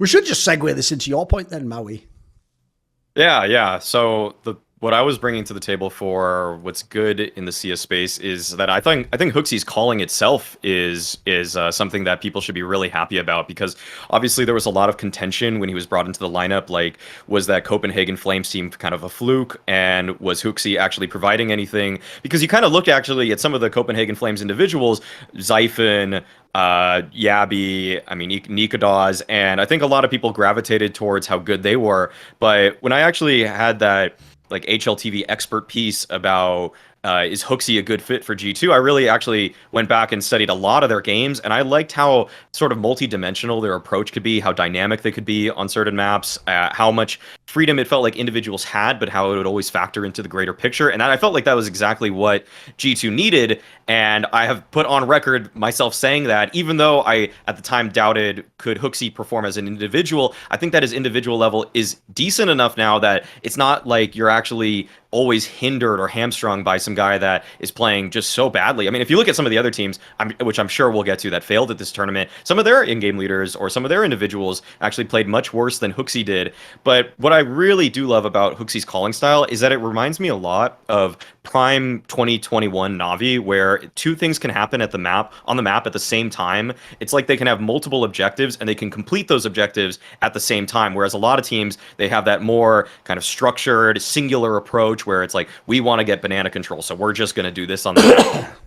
We should just segue this into your point then, Maui. Yeah. So what I was bringing to the table for what's good in the CS space is that I think HooXi's Calling itself is something that people should be really happy about, because obviously there was a lot of contention when he was brought into the lineup. Like, was that Copenhagen Flames team kind of a fluke, and was HooXi actually providing anything? Because you kind of look actually at some of the Copenhagen Flames individuals, Zyphon, Yabi, I mean, Nikodas, and I think a lot of people gravitated towards how good they were. But when I actually had that like HLTV expert piece about is HooXi a good fit for G2, I really actually went back and studied a lot of their games, and I liked how sort of multi-dimensional their approach could be, how dynamic they could be on certain maps, how much freedom it felt like individuals had, but how it would always factor into the greater picture. And I felt like that was exactly what G2 needed, and I have put on record myself saying that, even though I at the time doubted could HooXi perform as an individual, I think that his individual level is decent enough now that it's not like you're actually always hindered or hamstrung by some guy that is playing just so badly. I mean, if you look at some of the other teams, which I'm sure we'll get to, that failed at this tournament, some of their in-game leaders or some of their individuals actually played much worse than HooXi did. But what I really do love about HooXi's calling style is that it reminds me a lot of prime 2021 Navi, where two things can happen on the map at the same time. It's like they can have multiple objectives and they can complete those objectives at the same time. Whereas a lot of teams, they have that more kind of structured, singular approach where it's like, we want to get banana control, so we're just going to do this on the map.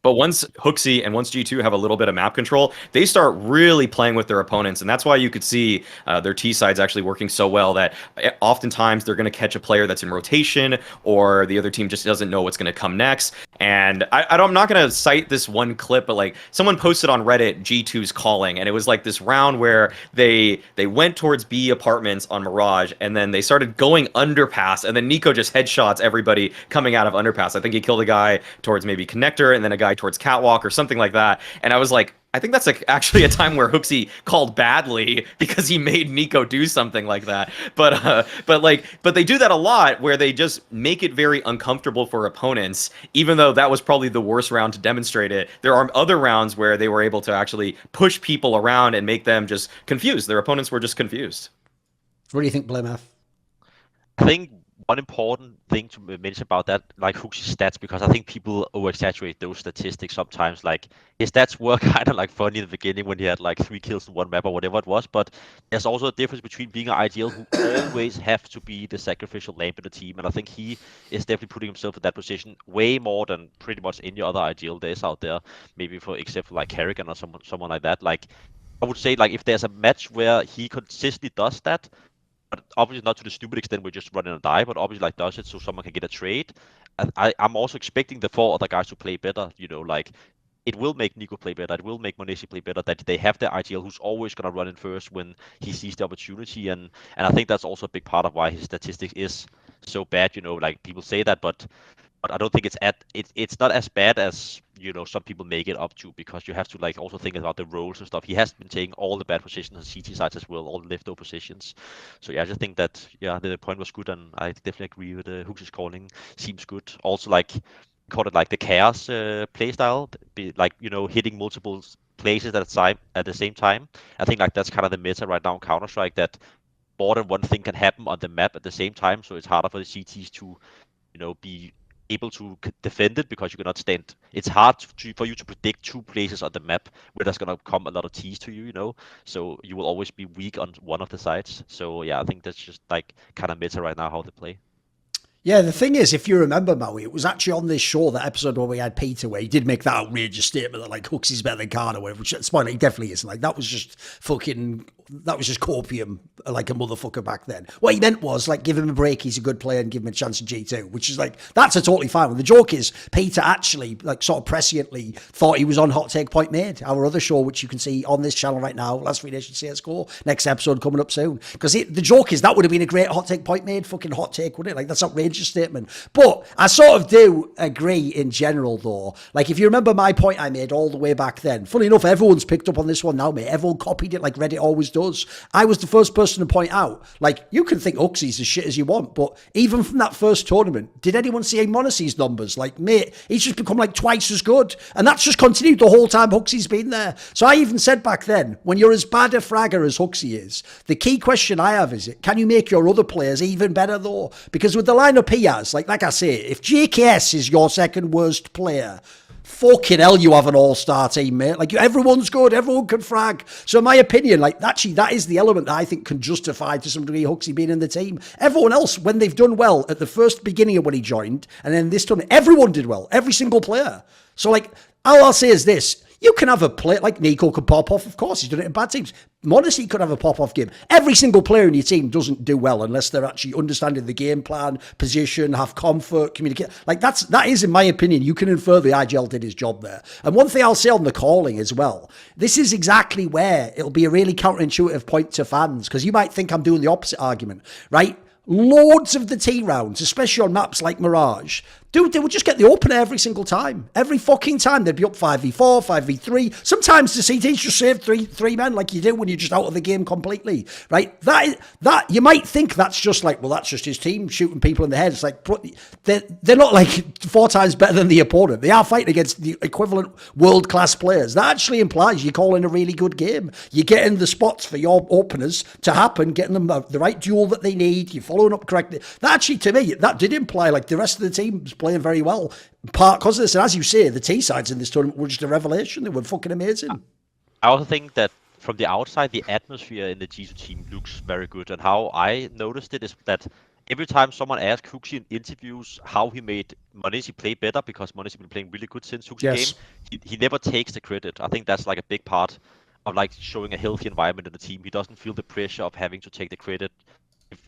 But once HooXi and once G2 have a little bit of map control, they start really playing with their opponents. And that's why you could see their T sides actually working so well, that oftentimes they're going to catch a player that's in rotation, or the other team just doesn't know what's going to come next. And I'm not going to cite this one clip, but like someone posted on Reddit G2's Calling, and it was like this round where they went towards B apartments on Mirage, and then they started going underpass, and then Nico just headshots everybody coming out of underpass. I think he killed a guy towards maybe connector, and then a guy towards catwalk or something like that. And I was like, I think that's like actually a time where HooXi called badly because he made Nico do something like that. But they do that a lot, where they just make it very uncomfortable for opponents, even though that was probably the worst round to demonstrate it. There are other rounds where they were able to actually push people around and make them just confused. Their opponents were just confused. What do you think, BlueMath? I think one important thing to mention about that, like HooXi's stats, because I think people over-exaggerate those statistics sometimes. Like, his stats were kind of like funny in the beginning when he had like 3 kills in one map or whatever it was, but there's also a difference between being an IGL who always have to be the sacrificial lamp in the team, and I think he is definitely putting himself in that position way more than pretty much any other IGL there is out there, maybe except for like Kerrigan or someone like that. Like, I would say, like, if there's a match where he consistently does that, but obviously not to the stupid extent we're just running and die, but obviously like does it so someone can get a trade. And I'm also expecting the 4 other guys to play better, like it will make Nico play better, it will make Monesi play better, that they have the IGL who's always gonna run in first when he sees the opportunity, and I think that's also a big part of why his statistics is so bad, like people say that, but I don't think it's not as bad as some people make it up to, because you have to like also think about the roles and stuff. He has been taking all the bad positions on CT sides as well, all the leftover positions. So yeah, I just think that the point was good, and I definitely agree with the HooXi's Calling seems good. Also, like, call it like the chaos playstyle, like hitting multiple places at the same time. I think like that's kind of the meta right now in Counter-Strike, that more than one thing can happen on the map at the same time, so it's harder for the CTs to be able to defend it, because you cannot stand. It's hard for you to predict 2 places on the map where there's gonna come a lot of T's to you, so you will always be weak on one of the sides. So yeah, I think that's just like kind of meta right now how they play. Yeah, the thing is, if you remember, Maui, it was actually on this show, that episode where we had Peter, where he did make that outrageous statement that, like, HooXi's better than Carter, which, spoiler, he definitely isn't. Like, that was just copium, like a motherfucker back then. What he meant was, like, give him a break, he's a good player, and give him a chance in G2, which is, like, that's a totally fine one. The joke is, Peter actually, like, sort of presciently thought he was on Hot Take Point Made, our other show, which you can see on this channel right now, Last Free Nation CSGO, next episode coming up soon. Because the joke is, that would have been a great Hot Take Point Made fucking hot take, wouldn't it? Like, that's outrageous statement. But I sort of do agree in general, though. Like, if you remember my point I made all the way back then, funny enough, everyone's picked up on this one now, mate. Everyone copied it like Reddit always does. does. I was the first person to point out, like, you can think HooXi's as shit as you want, but even from that first tournament, did anyone see Animosity's numbers? Like, mate, he's just become like twice as good. And that's just continued the whole time HooXi's been there. So I even said back then, when you're as bad a fragger as HooXi is, the key question I have is, can you make your other players even better though? Because with the lineup he has, like I say, if JKS is your second worst player, fucking hell, you have an all-star team, mate. Like, everyone's good, everyone can frag. So in my opinion, like, actually, that is the element that I think can justify to some degree HooXi being in the team. Everyone else, when they've done well at the first beginning of when he joined, and then this tournament, everyone did well, every single player. So, like, all I'll say is this: you can have a play, like Nico could pop off, of course, he's done it in bad teams. Modesty could have a pop-off game. Every single player in your team doesn't do well unless they're actually understanding the game plan, position, have comfort, communicate. Like, that is, in my opinion, you can infer the IGL did his job there. And one thing I'll say on the calling as well, this is exactly where it'll be a really counterintuitive point to fans, because you might think I'm doing the opposite argument, right? Loads of the T rounds, especially on maps like Mirage, dude, they would just get the opener every single time. Every fucking time they'd be up 5v4, 5v3. Sometimes the CTs just save three men like you do when you're just out of the game completely, right? That you might think that's just like, well, that's just his team shooting people in the head. It's like, they're not like 4 times better than the opponent. They are fighting against the equivalent world-class players. That actually implies you're calling a really good game. You're getting the spots for your openers to happen, getting them the right duel that they need. You're following up correctly. That actually, to me, that did imply like the rest of the team's playing very well. Part because of this, and as you say, the T sides in this tournament were just a revelation. They were fucking amazing. I also think that from the outside, the atmosphere in the G2 team looks very good. And how I noticed it is that every time someone asked HooXi in interviews how he made Monesi play better, because Monesi been playing really good since HooXi game, he never takes the credit. I think that's like a big part of like showing a healthy environment in the team. He doesn't feel the pressure of having to take the credit.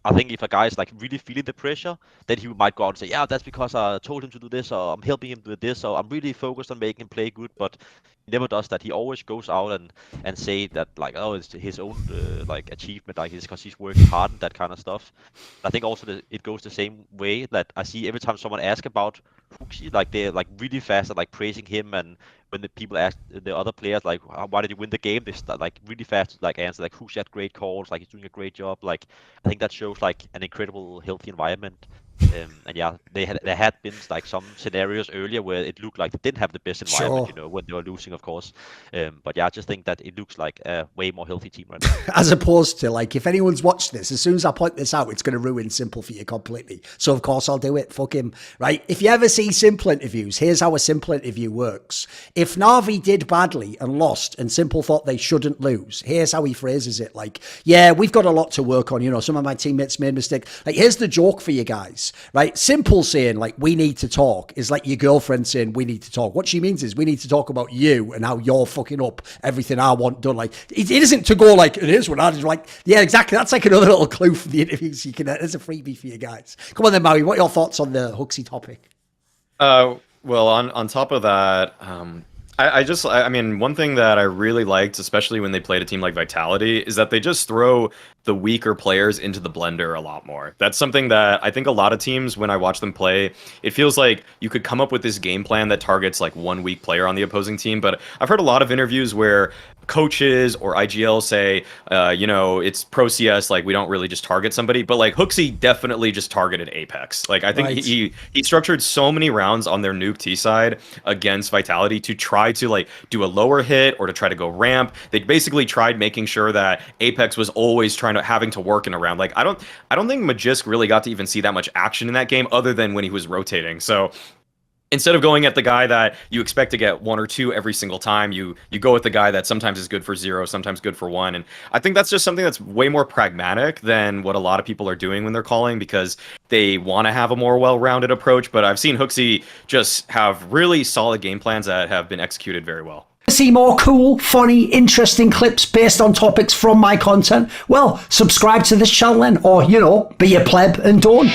I think if a guy is like really feeling the pressure, then he might go out and say, yeah, that's because I told him to do this, or I'm helping him do this, or I'm really focused on making him play good. But he never does that. He always goes out and say that like, oh, it's his own like achievement, like it's because he's working hard and that kind of stuff. I think also that it goes the same way that I see every time someone asks about HooXi, like they're like really fast at like praising him, and when the people ask the other players like, why did you win the game, they start like really fast to like answer like, HooXi had great calls, like he's doing a great job. Like I think that shows like an incredible healthy environment. And yeah, there had been like some scenarios earlier where it looked like they didn't have the best environment, you know, when they were losing, of course. But yeah, I just think that it looks like a way more healthy team right now. As opposed to like, if anyone's watched this, as soon as I point this out, it's going to ruin Simple for you completely. So of course I'll do it. Fuck him, right? If you ever see Simple interviews, here's how a Simple interview works. If Na'Vi did badly and lost, and Simple thought they shouldn't lose, here's how he phrases it. Like, yeah, we've got a lot to work on. You know, some of my teammates made mistakes. Like, here's the joke for you guys. Right? Simple saying like we need to talk is like your girlfriend saying we need to talk. What she means is we need to talk about you and how you're fucking up everything I want done. Like it isn't to go like it is what I just like. Yeah, exactly. That's like another little clue for the interviews you can. There's a freebie for you guys. Come on then, Maui. What are your thoughts on the HooXi topic? Well, on top of that, I mean, one thing that I really liked, especially when they played a team like Vitality, is that they just throw the weaker players into the blender a lot more. That's something that I think a lot of teams, when I watch them play, it feels like you could come up with this game plan that targets like one weak player on the opposing team. But I've heard a lot of interviews where coaches or IGL say, you know, it's pro CS, like we don't really just target somebody, but like HooXi definitely just targeted Apex. Like I think he structured so many rounds on their nuke T side against Vitality to try to like do a lower hit or to try to go ramp. They basically tried making sure that Apex was always having to work in a round. Like I don't think Magisk really got to even see that much action in that game other than when he was rotating. So instead of going at the guy that you expect to get 1 or 2 every single time, you go with the guy that sometimes is good for 0, sometimes good for 1. And I think that's just something that's way more pragmatic than what a lot of people are doing when they're calling, because they want to have a more well-rounded approach. But I've seen HooXi just have really solid game plans that have been executed very well. See more cool, funny, interesting clips based on topics from my content? Well, subscribe to this channel then, or, you know, be a pleb and don't.